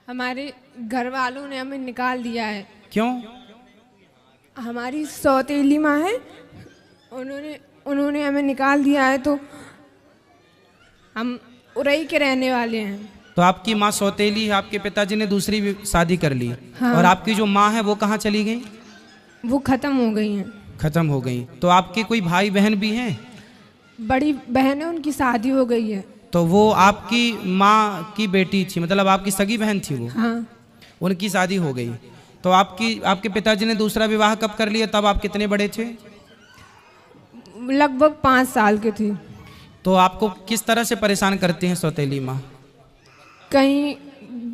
हमारे घर वालों ने हमें निकाल दिया है। क्यों? हमारी सौतेली माँ है, उन्होंने हमें निकाल दिया है, तो हम उरई के रहने वाले हैं। तो आपकी माँ सौतेली है, आपके पिताजी ने दूसरी भी शादी कर ली। हाँ। और आपकी जो माँ है वो कहाँ चली गई? वो ख़त्म हो गई हैं। खत्म हो गई। तो आपके कोई भाई बहन भी हैं? बड़ी बहन है, उनकी शादी हो गई है। तो वो आपकी माँ की बेटी थी, मतलब आपकी सगी बहन थी वो? हाँ। उनकी शादी हो गई। तो आपके पिताजी ने दूसरा विवाह कब कर लिया? तब आप कितने बड़े थे? लगभग 5 साल के थे। तो आपको किस तरह से परेशान करती हैं सौतेली माँ? कहीं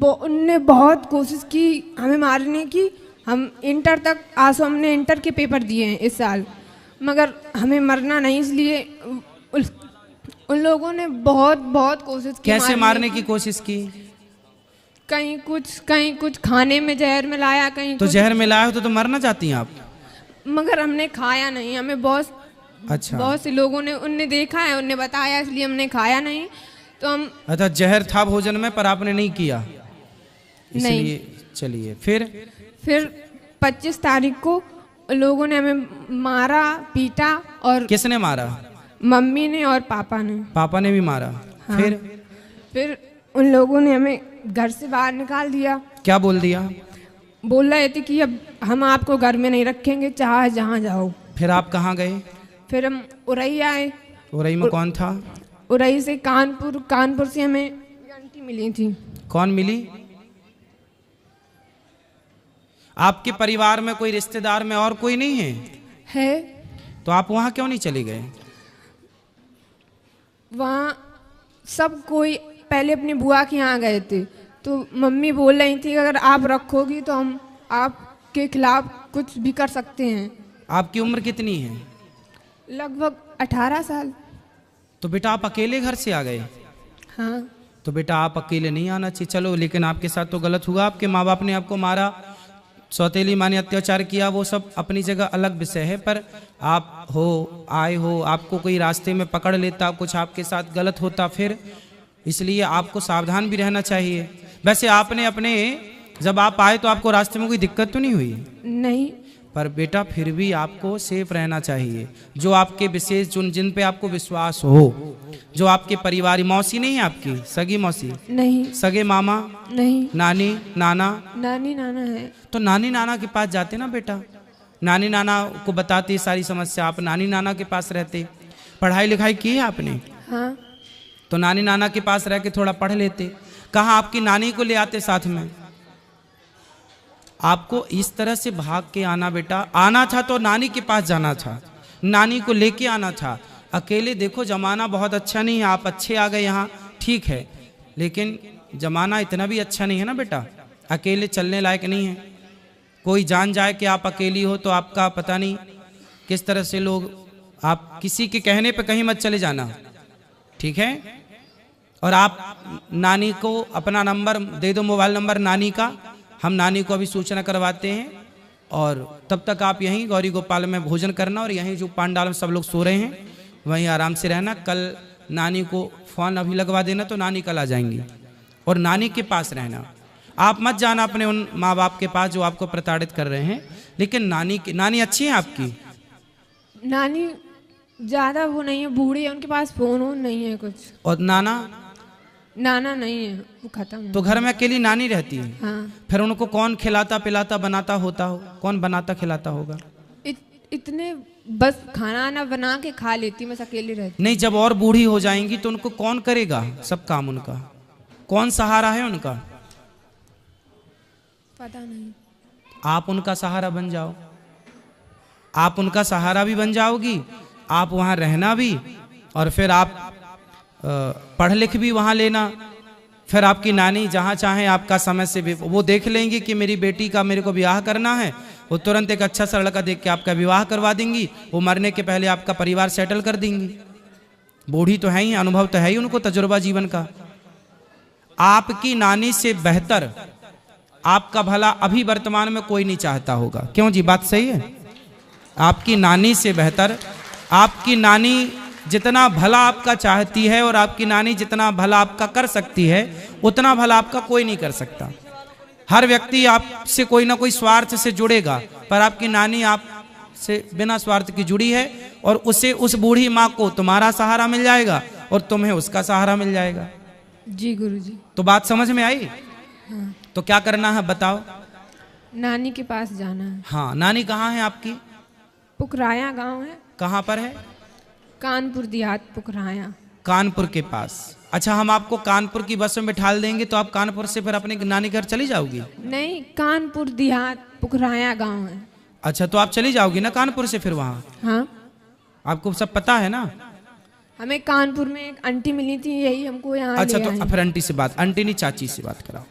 उनने बहुत कोशिश की हमें मारने की। हम इंटर तक हमने इंटर के पेपर दिए हैं इस साल, मगर हमें मरना नहीं, इसलिए उन लोगों ने बहुत बहुत कोशिश की। कैसे मारने की कोशिश की? कहीं कुछ खाने में जहर मिलाया, कहीं तो जहर मिलाया हो तो मरना चाहती हैं आप? मगर हमने खाया नहीं। हमें बहुत से लोगों ने उनने देखा है, उनने बताया, इसलिए हमने खाया नहीं। तो हम अच्छा, जहर था भोजन में पर आपने नहीं किया, इसलिए। चलिए फिर 25 तारीख को लोगों ने हमें मारा, पीटा। और किसने मारा? मम्मी ने और पापा ने। पापा ने भी मारा? हाँ। फिर उन लोगों ने हमें घर से बाहर निकाल दिया। क्या बोल दिया? बोल रहे थे कि अब हम आपको घर में नहीं रखेंगे, चाहे जहाँ जाओ। फिर आप कहाँ गए? फिर हम उरई आए। उरई में कौन था? उरई से कानपुर से हमें आंटी मिली थी। कौन मिली? आपके परिवार में कोई रिश्तेदार में और कोई नहीं है? तो आप वहाँ क्यों नहीं चले गए? वहाँ सब कोई पहले अपनी बुआ के यहाँ गए थे, तो मम्मी बोल रही थी कि अगर आप रखोगी तो हम आपके खिलाफ कुछ भी कर सकते हैं। आपकी उम्र कितनी है? लगभग 18 साल। तो बेटा आप अकेले घर से आ गए? हाँ। तो बेटा आप अकेले नहीं आना चाहिए, चलो, लेकिन आपके साथ तो गलत हुआ। आपके माँ बाप ने आपको मारा, सौतेली माँ ने अत्याचार किया, वो सब अपनी जगह अलग विषय है। पर आप आए हो, आपको कोई रास्ते में पकड़ लेता, कुछ आपके साथ गलत होता, फिर इसलिए आपको सावधान भी रहना चाहिए। वैसे आपने जब आप आए तो आपको रास्ते में कोई दिक्कत तो नहीं हुई? नहीं। पर बेटा फिर भी आपको सेफ रहना चाहिए। जो आपके विशेष जिन पे आपको विश्वास हो, जो आपके परिवार, मौसी नहीं है आपकी? सगी मौसी नहीं। सगे मामा नहीं। नानी नाना? नानी नाना है। तो नानी नाना के पास जाते ना बेटा, नानी नाना को बताते सारी समस्या, आप नानी नाना के पास रहते। पढ़ाई लिखाई की है आपने? हाँ। तो नानी नाना के पास रह के थोड़ा पढ़ लेते। कहाँ आपकी नानी को ले आते साथ में? आपको इस तरह से भाग के आना बेटा, आना था तो नानी के पास जाना था, नानी को लेके आना था। अकेले देखो जमाना बहुत अच्छा नहीं है, आप अच्छे आ गए यहाँ, ठीक है, लेकिन जमाना इतना भी अच्छा नहीं है ना बेटा, अकेले चलने लायक नहीं है। कोई जान जाए कि आप अकेली हो तो आपका पता नहीं किस तरह से लोग, आप किसी के कहने पे कहीं मत चले जाना, ठीक है? और आप नानी को अपना नंबर दे दो, मोबाइल नंबर नानी का, हम नानी को अभी सूचना करवाते हैं। और तब तक आप यहीं गौरी गोपाल में भोजन करना, और यहीं जो पांडाल में सब लोग सो रहे हैं वहीं आराम से रहना। कल नानी को फ़ोन अभी लगवा देना तो नानी कल आ जाएंगी, और नानी के पास रहना। आप मत जाना अपने उन माँ बाप के पास जो आपको प्रताड़ित कर रहे हैं, लेकिन नानी अच्छी है आपकी? नानी ज़्यादा वो नहीं है, बूढ़ी है, उनके पास फ़ोन नहीं है कुछ। और नाना नहीं है, वो खत्म। तो घर में अकेली नानी रहती है? हाँ। फिर उनको कौन खिलाता पिलाता बनाता होता हो? कौन बनाता खिलाता होगा? इतने बस खाना आना बना के खा लेती, बस अकेली रहती। नहीं, जब और बूढ़ी हो जाएंगी तो उनको कौन करेगा सब काम? उनका कौन सहारा है उनका? पता नहीं। आप उनका सहारा बन जाओ, आप उनका सहारा भी बन जाओगी, आप वहाँ रहना भी, और फिर आप पढ़ लिख भी वहाँ लेना। फिर आपकी नानी जहाँ चाहें आपका समय से भी वो देख लेंगी कि मेरी बेटी का मेरे को ब्याह करना है, वो तुरंत एक अच्छा सा लड़का देख के आपका विवाह करवा देंगी। वो मरने के पहले आपका परिवार सेटल कर देंगी। बूढ़ी तो है ही, अनुभव तो है ही उनको, तजुर्बा जीवन का। आपकी नानी से बेहतर आपका भला अभी वर्तमान में कोई नहीं चाहता होगा, क्यों जी? बात सही है? आपकी नानी से बेहतर, आपकी नानी जितना भला आपका चाहती है और आपकी नानी जितना भला आपका कर सकती है, उतना भला आपका कोई नहीं कर सकता। हर व्यक्ति आपसे कोई ना कोई स्वार्थ से जुड़ेगा, पर आपकी नानी आपसे बिना स्वार्थ की जुड़ी है, और उसे, उस बूढ़ी माँ को तुम्हारा सहारा मिल जाएगा और तुम्हें उसका सहारा मिल जाएगा। जी गुरुजी। तो बात समझ में आई? हाँ। तो क्या करना है बताओ? नानी के पास जाना है। हाँ, नानी कहाँ है आपकी? पुकराया गांव है। कहाँ पर है? कानपुर देहात पुकराया। कानपुर के पास। अच्छा, हम आपको कानपुर की बस में बिठा देंगे तो आप कानपुर से फिर अपने नानी घर चली जाओगी? नहीं, कानपुर देहात पुकराया गांव है। अच्छा, तो आप चली जाओगी ना कानपुर से फिर वहाँ? हाँ, आपको सब पता है ना? हमें कानपुर में एक आंटी मिली थी, यही हमको यहाँ अच्छा, ले तो आई। फिर आंटी से बात, आंटी नहीं चाची से बात कराओ।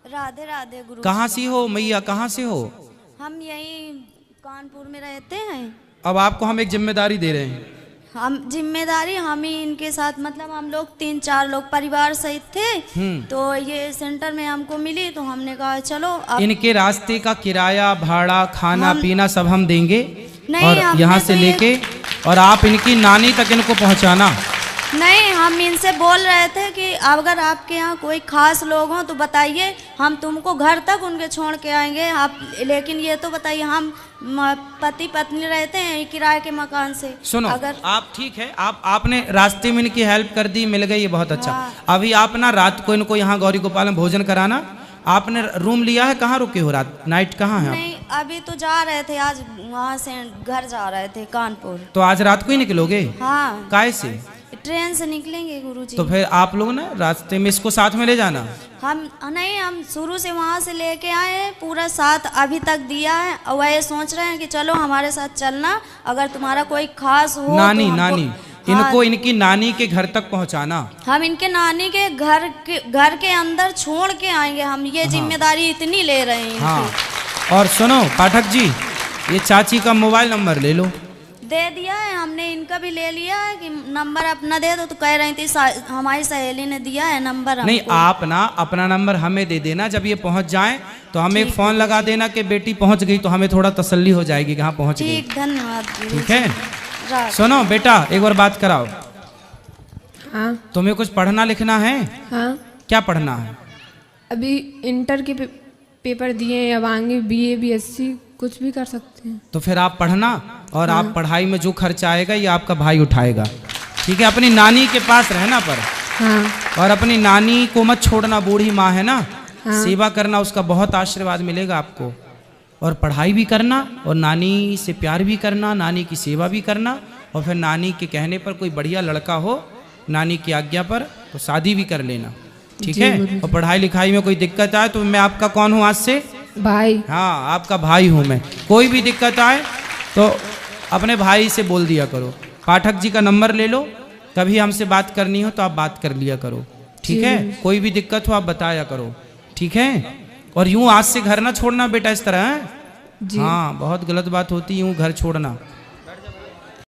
राधे राधे गुरु। कहाँ से हो मैया, कहाँ से हो? हम यही कानपुर में रहते हैं। अब आपको हम एक जिम्मेदारी दे रहे हैं। हम जिम्मेदारी हम ही इनके साथ, मतलब हम लोग 3-4 लोग परिवार सहित थे, तो ये सेंटर में हमको मिली तो हमने कहा चलो अब इनके रास्ते का किराया, भाड़ा, खाना पीना सब हम देंगे, नहीं, और हमने यहाँ तो से ये- लेके और आप इनकी नानी तक इनको पहुँचाना। नहीं, हम इनसे बोल रहे थे कि अगर आपके यहाँ कोई खास लोग हों तो बताइए, हम तुमको घर तक उनके छोड़ के आएंगे आप, लेकिन ये तो बताइए, हम पति पत्नी रहते हैं किराए के मकान से। सुनो, अगर आप ठीक है, आपने रास्ते में इनकी हेल्प कर दी, मिल गई, ये बहुत अच्छा। अभी आप ना रात को इनको यहाँ गौरी गोपाल में भोजन कराना। आपने रूम लिया है? कहाँ रुके हो रात, नाइट कहाँ है आप? नहीं, अभी तो जा रहे थे, आज वहाँ से घर जा रहे थे कानपुर। तो आज रात को ही निकलोगे? हाँ, काय से? ट्रेन से निकलेंगे गुरुजी। तो फिर आप लोग ना रास्ते में इसको साथ में ले जाना। हम नहीं, हम शुरू से वहाँ से लेके आए हैं, पूरा साथ अभी तक दिया है, और वह सोच रहे हैं कि चलो हमारे साथ चलना, अगर तुम्हारा कोई खास हो नानी, तो हमको- नानी, हाँ, इनको इनकी नानी के घर तक पहुंचाना। हम इनके नानी के घर के अंदर छोड़ के आएंगे, हम ये जिम्मेदारी इतनी ले रहे हैं हाँ, इनकी। और सुनो पाठक जी, ये चाची का मोबाइल नंबर ले लो। दे दिया है हमने, इनका भी ले लिया है कि नंबर अपना दे दो, तो कह रही थी हमारी सहेली ने दिया है नंबर हमको। नहीं, आप ना अपना नंबर हमें दे देना, जब ये पहुंच जाए तो हमें एक फोन लगा देना कि बेटी पहुंच गई, तो हमें थोड़ा तसल्ली हो जाएगी कि हाँ पहुंच गई। ठीक, धन्यवाद गुरु। ठीक है, राधे। सुनो बेटा, एक बार बात कराओ, हाँ तुम्हें कुछ पढ़ना लिखना है? हाँ, क्या पढ़ना है? अभी इंटर के पेपर दिए हैं, अब आगे BA BSc कुछ भी कर सकते हैं। तो फिर आप पढ़ना, और आप पढ़ाई में जो खर्चा आएगा ये आपका भाई उठाएगा। ठीक है, अपनी नानी के पास रहना पर, हाँ और अपनी नानी को मत छोड़ना, बूढ़ी माँ है ना, हाँ। सेवा करना, उसका बहुत आशीर्वाद मिलेगा आपको। और पढ़ाई भी करना, और नानी से प्यार भी करना, नानी की सेवा भी करना, और फिर नानी के कहने पर कोई बढ़िया लड़का हो, नानी की आज्ञा पर, तो शादी भी कर लेना। ठीक जी है, गुरुजी। और पढ़ाई लिखाई में कोई दिक्कत आए तो मैं आपका कौन हूँ आज से? भाई। हाँ, आपका भाई हूँ मैं। कोई भी दिक्कत आए तो अपने भाई से बोल दिया करो। पाठक जी का नंबर ले लो, कभी हमसे बात करनी हो तो आप बात कर लिया करो। ठीक है, कोई भी दिक्कत हो आप बताया करो। ठीक है, और यूं आज से घर ना छोड़ना बेटा इस तरह है? जी। हाँ, बहुत गलत बात होती है यूं घर छोड़ना।